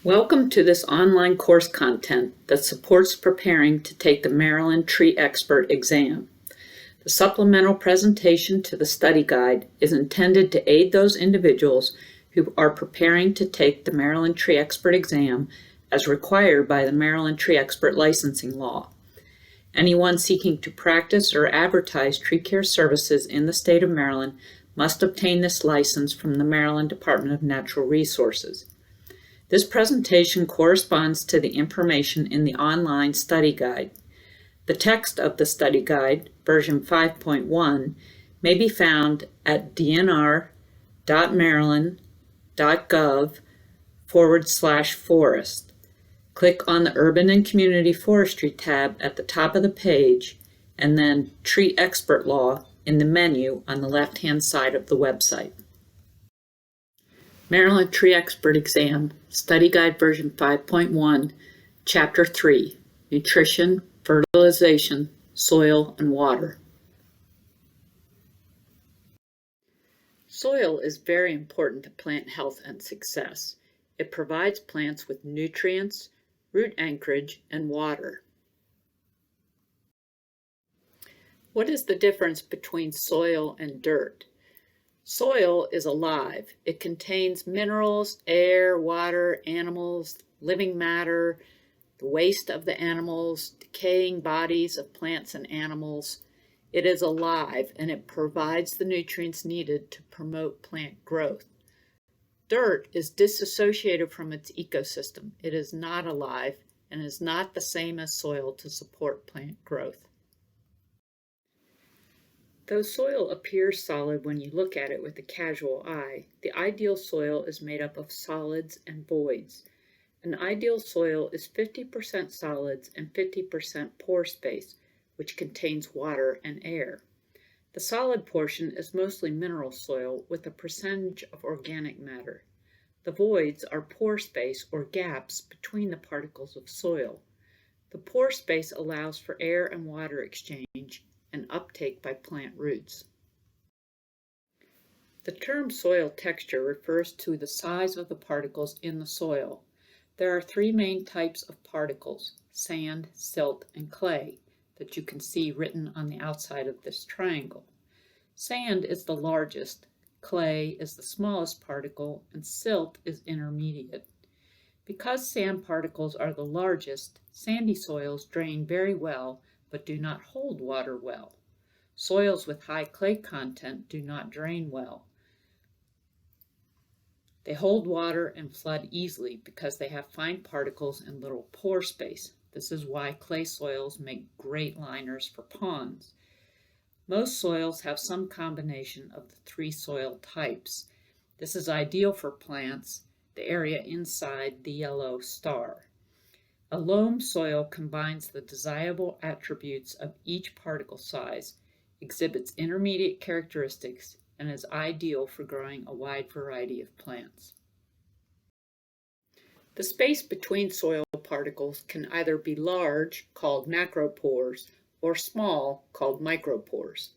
Welcome to this online course content that supports preparing to take the Maryland Tree Expert exam. The supplemental presentation to the study guide is intended to aid those individuals who are preparing to take the Maryland Tree Expert exam as required by the Maryland Tree Expert licensing law. Anyone seeking to practice or advertise tree care services in the state of Maryland must obtain this license from the Maryland Department of Natural Resources. This presentation corresponds to the information in the online study guide. The text of the study guide, version 5.1, may be found at dnr.maryland.gov/forest. Click on the Urban and Community Forestry tab at the top of the page, and then Tree Expert Law in the menu on the left-hand side of the website. Maryland Tree Expert Exam, Study Guide version 5.1, Chapter 3, Nutrition, Fertilization, Soil, and Water. Soil is very important to plant health and success. It provides plants with nutrients, root anchorage, and water. What is the difference between soil and dirt? Soil is alive. It contains minerals, air, water, animals, living matter, the waste of the animals, decaying bodies of plants and animals. It is alive and it provides the nutrients needed to promote plant growth. Dirt is disassociated from its ecosystem. It is not alive and is not the same as soil to support plant growth. Though soil appears solid when you look at it with a casual eye, the ideal soil is made up of solids and voids. An ideal soil is 50% solids and 50% pore space, which contains water and air. The solid portion is mostly mineral soil with a percentage of organic matter. The voids are pore space or gaps between the particles of soil. The pore space allows for air and water exchange and uptake by plant roots. The term soil texture refers to the size of the particles in the soil. There are three main types of particles: sand, silt, and clay, that you can see written on the outside of this triangle. Sand is the largest, clay is the smallest particle, and silt is intermediate. Because sand particles are the largest, sandy soils drain very well but do not hold water well. Soils with high clay content do not drain well. They hold water and flood easily because they have fine particles and little pore space. This is why clay soils make great liners for ponds. Most soils have some combination of the three soil types. This is ideal for plants, the area inside the yellow star. A loam soil combines the desirable attributes of each particle size, exhibits intermediate characteristics, and is ideal for growing a wide variety of plants. The space between soil particles can either be large, called macropores, or small, called micropores.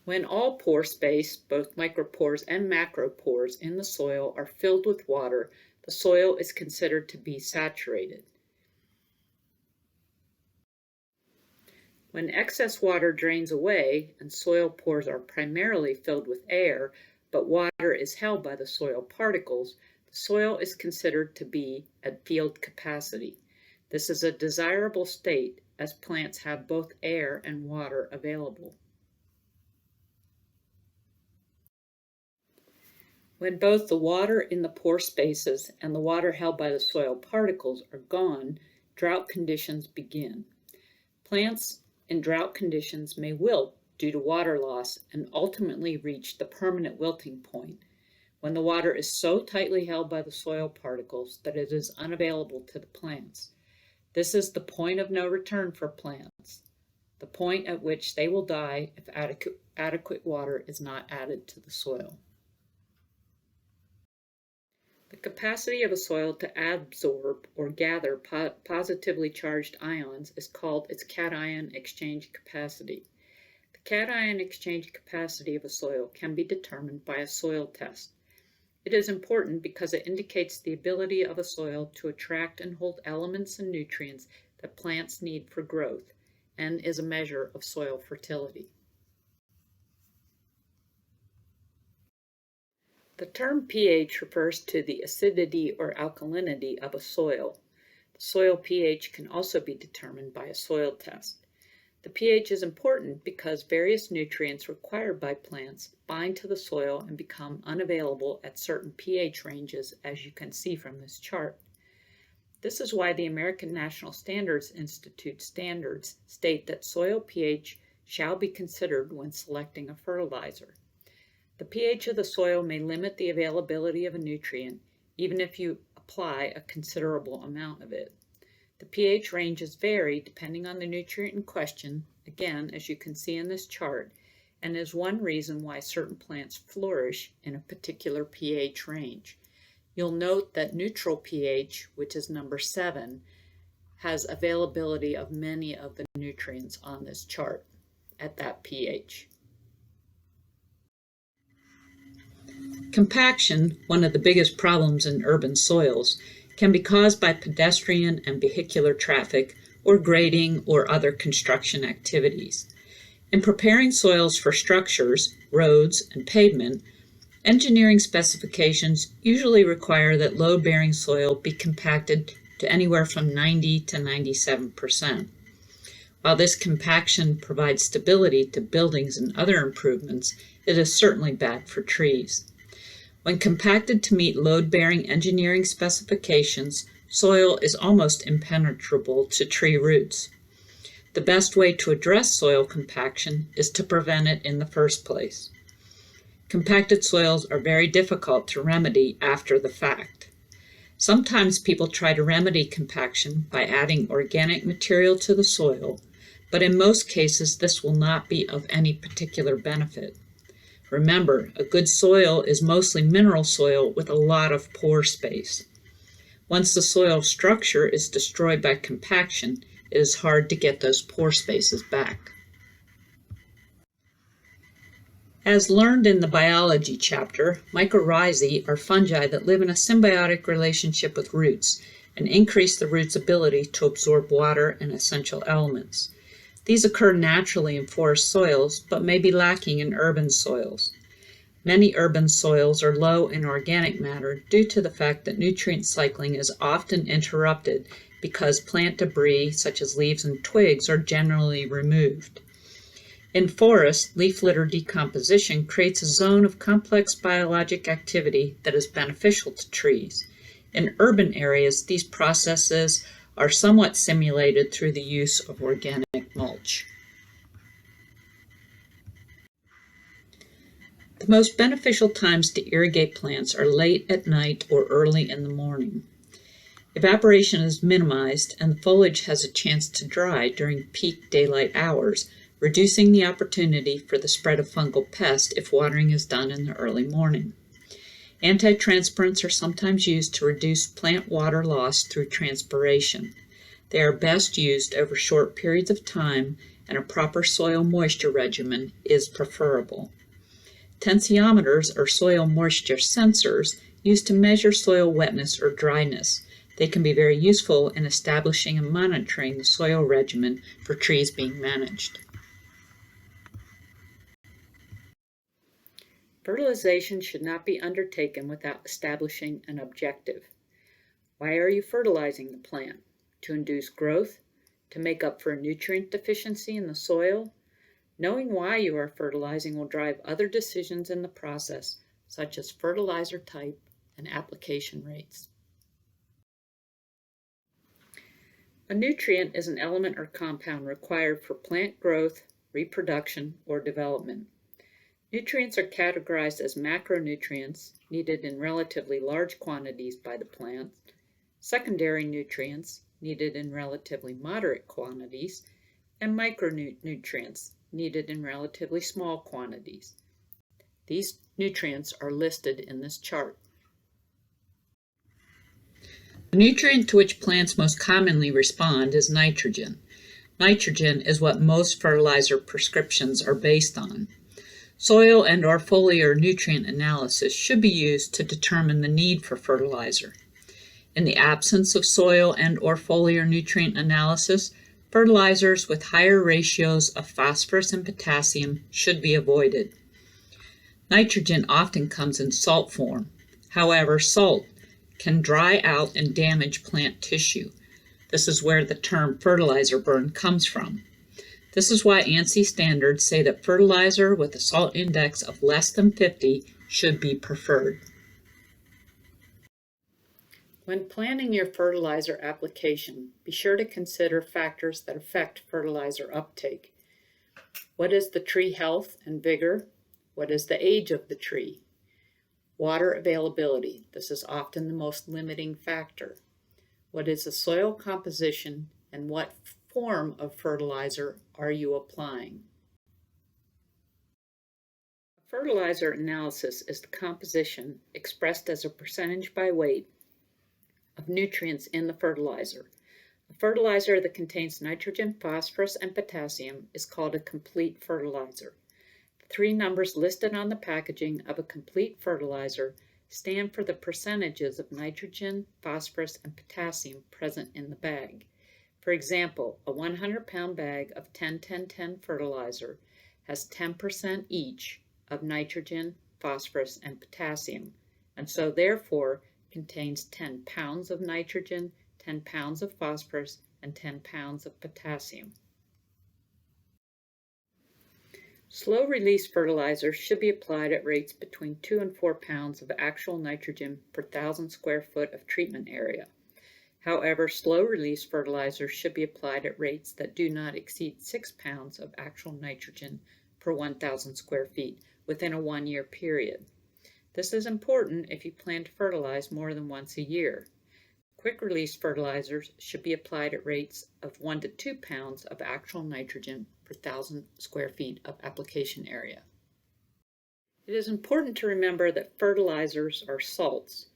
When all pore space, both micropores and macropores in the soil, are filled with water, the soil is considered to be saturated. When excess water drains away and soil pores are primarily filled with air, but water is held by the soil particles, the soil is considered to be at field capacity. This is a desirable state as plants have both air and water available. When both the water in the pore spaces and the water held by the soil particles are gone, drought conditions begin. Plants in drought conditions may wilt due to water loss and ultimately reach the permanent wilting point, when the water is so tightly held by the soil particles that it is unavailable to the plants. This is the point of no return for plants, the point at which they will die if adequate water is not added to the soil. The capacity of a soil to absorb or gather positively charged ions is called its cation exchange capacity. The cation exchange capacity of a soil can be determined by a soil test. It is important because it indicates the ability of a soil to attract and hold elements and nutrients that plants need for growth, and is a measure of soil fertility. The term pH refers to the acidity or alkalinity of a soil. The soil pH can also be determined by a soil test. The pH is important because various nutrients required by plants bind to the soil and become unavailable at certain pH ranges, as you can see from this chart. This is why the American National Standards Institute standards state that soil pH shall be considered when selecting a fertilizer. The pH of the soil may limit the availability of a nutrient, even if you apply a considerable amount of it. The pH ranges vary depending on the nutrient in question, again, as you can see in this chart, and is one reason why certain plants flourish in a particular pH range. You'll note that neutral pH, which is number 7, has availability of many of the nutrients on this chart at that pH. Compaction, one of the biggest problems in urban soils, can be caused by pedestrian and vehicular traffic or grading or other construction activities. In preparing soils for structures, roads, and pavement, engineering specifications usually require that load-bearing soil be compacted to anywhere from 90 to 97%. While this compaction provides stability to buildings and other improvements, it is certainly bad for trees. When compacted to meet load-bearing engineering specifications, soil is almost impenetrable to tree roots. The best way to address soil compaction is to prevent it in the first place. Compacted soils are very difficult to remedy after the fact. Sometimes people try to remedy compaction by adding organic material to the soil, but in most cases this will not be of any particular benefit. Remember, a good soil is mostly mineral soil with a lot of pore space. Once the soil structure is destroyed by compaction, it is hard to get those pore spaces back. As learned in the biology chapter, mycorrhizae are fungi that live in a symbiotic relationship with roots and increase the root's ability to absorb water and essential elements. These occur naturally in forest soils, but may be lacking in urban soils. Many urban soils are low in organic matter due to the fact that nutrient cycling is often interrupted because plant debris, such as leaves and twigs, are generally removed. In forests, leaf litter decomposition creates a zone of complex biologic activity that is beneficial to trees. In urban areas, these processes are somewhat simulated through the use of organic mulch. The most beneficial times to irrigate plants are late at night or early in the morning. Evaporation is minimized and the foliage has a chance to dry during peak daylight hours, reducing the opportunity for the spread of fungal pests if watering is done in the early morning. Anti-transpirants are sometimes used to reduce plant water loss through transpiration. They are best used over short periods of time, and a proper soil moisture regimen is preferable. Tensiometers are soil moisture sensors used to measure soil wetness or dryness. They can be very useful in establishing and monitoring the soil regimen for trees being managed. Fertilization should not be undertaken without establishing an objective. Why are you fertilizing the plant? To induce growth? To make up for a nutrient deficiency in the soil? Knowing why you are fertilizing will drive other decisions in the process, such as fertilizer type and application rates. A nutrient is an element or compound required for plant growth, reproduction, or development. Nutrients are categorized as macronutrients, needed in relatively large quantities by the plant, secondary nutrients, needed in relatively moderate quantities, and micronutrients, needed in relatively small quantities. These nutrients are listed in this chart. The nutrient to which plants most commonly respond is nitrogen. Nitrogen is what most fertilizer prescriptions are based on. Soil and/or foliar nutrient analysis should be used to determine the need for fertilizer. In the absence of soil and/or foliar nutrient analysis, fertilizers with higher ratios of phosphorus and potassium should be avoided. Nitrogen often comes in salt form. However, salt can dry out and damage plant tissue. This is where the term fertilizer burn comes from. This is why ANSI standards say that fertilizer with a salt index of less than 50 should be preferred. When planning your fertilizer application, be sure to consider factors that affect fertilizer uptake. What is the tree health and vigor? What is the age of the tree? Water availability. This is often the most limiting factor. What is the soil composition and what form of fertilizer are you applying? A fertilizer analysis is the composition expressed as a percentage by weight of nutrients in the fertilizer. A fertilizer that contains nitrogen, phosphorus, and potassium is called a complete fertilizer. The three numbers listed on the packaging of a complete fertilizer stand for the percentages of nitrogen, phosphorus, and potassium present in the bag. For example, a 100-pound bag of 10-10-10 fertilizer has 10% each of nitrogen, phosphorus, and potassium, and so therefore contains 10 pounds of nitrogen, 10 pounds of phosphorus, and 10 pounds of potassium. Slow-release fertilizers should be applied at rates between 2 and 4 pounds of actual nitrogen per 1,000 square foot of treatment area. However, slow-release fertilizers should be applied at rates that do not exceed 6 pounds of actual nitrogen per 1,000 square feet within a 1-year period. This is important if you plan to fertilize more than once a year. Quick-release fertilizers should be applied at rates of 1 to 2 pounds of actual nitrogen per 1,000 square feet of application area. It is important to remember that fertilizers are salts.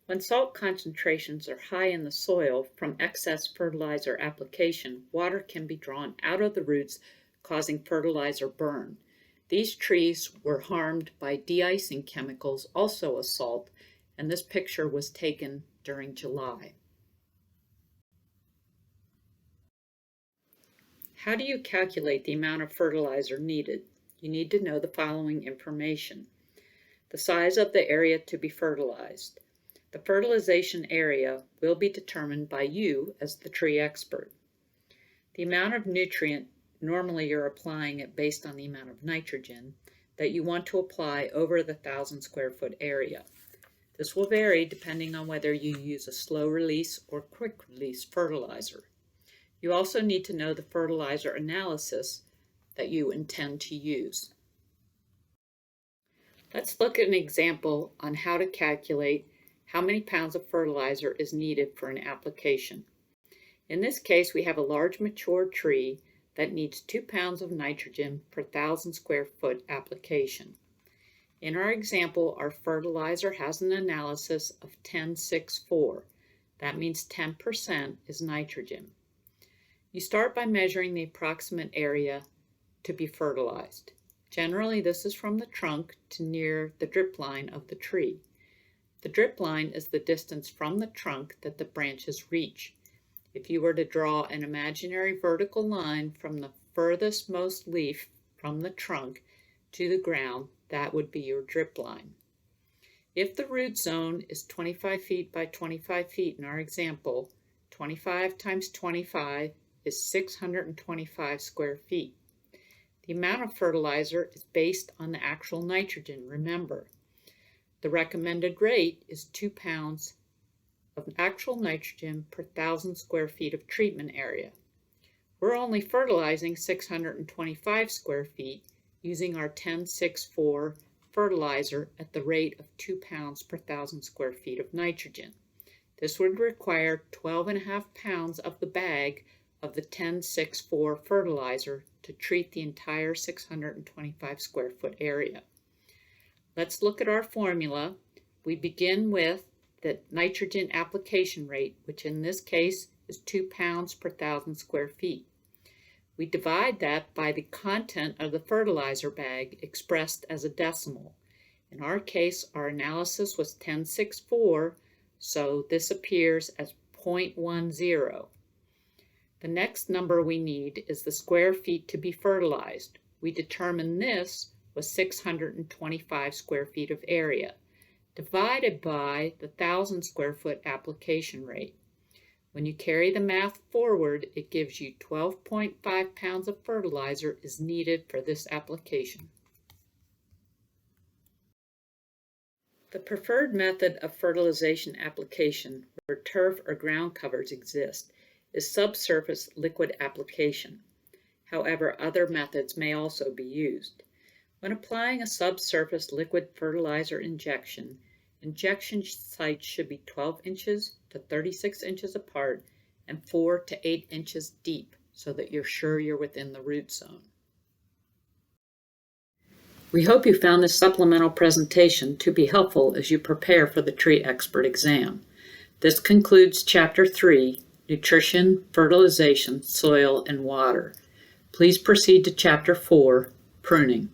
When salt concentrations are high in the soil from excess fertilizer application, water can be drawn out of the roots, causing fertilizer burn. These trees were harmed by de-icing chemicals, also a salt, and this picture was taken during July. How do you calculate the amount of fertilizer needed? You need to know the following information. The size of the area to be fertilized. The fertilization area will be determined by you as the tree expert. The amount of nutrient, normally you're applying it based on the amount of nitrogen, that you want to apply over the 1,000 square foot area. This will vary depending on whether you use a slow release or quick release fertilizer. You also need to know the fertilizer analysis that you intend to use. Let's look at an example on how to calculate how many pounds of fertilizer is needed for an application. In this case, we have a large mature tree that needs 2 pounds of nitrogen per 1,000 square foot application. In our example, our fertilizer has an analysis of 10-6-4. That means 10% is nitrogen. You start by measuring the approximate area to be fertilized. Generally, this is from the trunk to near the drip line of the tree. The drip line is the distance from the trunk that the branches reach. If you were to draw an imaginary vertical line from the furthest most leaf from the trunk to the ground, that would be your drip line. If the root zone is 25 feet by 25 feet in our example, 25 times 25 is 625 square feet. The amount of fertilizer is based on the actual nitrogen, remember. The recommended rate is 2 pounds of actual nitrogen per 1,000 square feet of treatment area. We're only fertilizing 625 square feet using our 10-6-4 fertilizer at the rate of 2 pounds per 1,000 square feet of nitrogen. This would require 12.5 pounds of the bag of the 10-6-4 fertilizer to treat the entire 625 square foot area. Let's look at our formula. We begin with the nitrogen application rate, which in this case is 2 pounds per 1,000 square feet. We divide that by the content of the fertilizer bag expressed as a decimal. In our case, our analysis was 1064, so this appears as 0.10. The next number we need is the square feet to be fertilized. We determined this was 625 square feet of area, divided by the 1,000 square foot application rate. When you carry the math forward, it gives you 12.5 pounds of fertilizer is needed for this application. The preferred method of fertilization application, where turf or ground covers exist, is subsurface liquid application. However, other methods may also be used. When applying a subsurface liquid fertilizer injection sites should be 12 inches to 36 inches apart and 4 to 8 inches deep so that you're sure you're within the root zone. We hope you found this supplemental presentation to be helpful as you prepare for the tree expert exam. This concludes Chapter 3, Nutrition, Fertilization, Soil, and Water. Please proceed to Chapter 4, Pruning.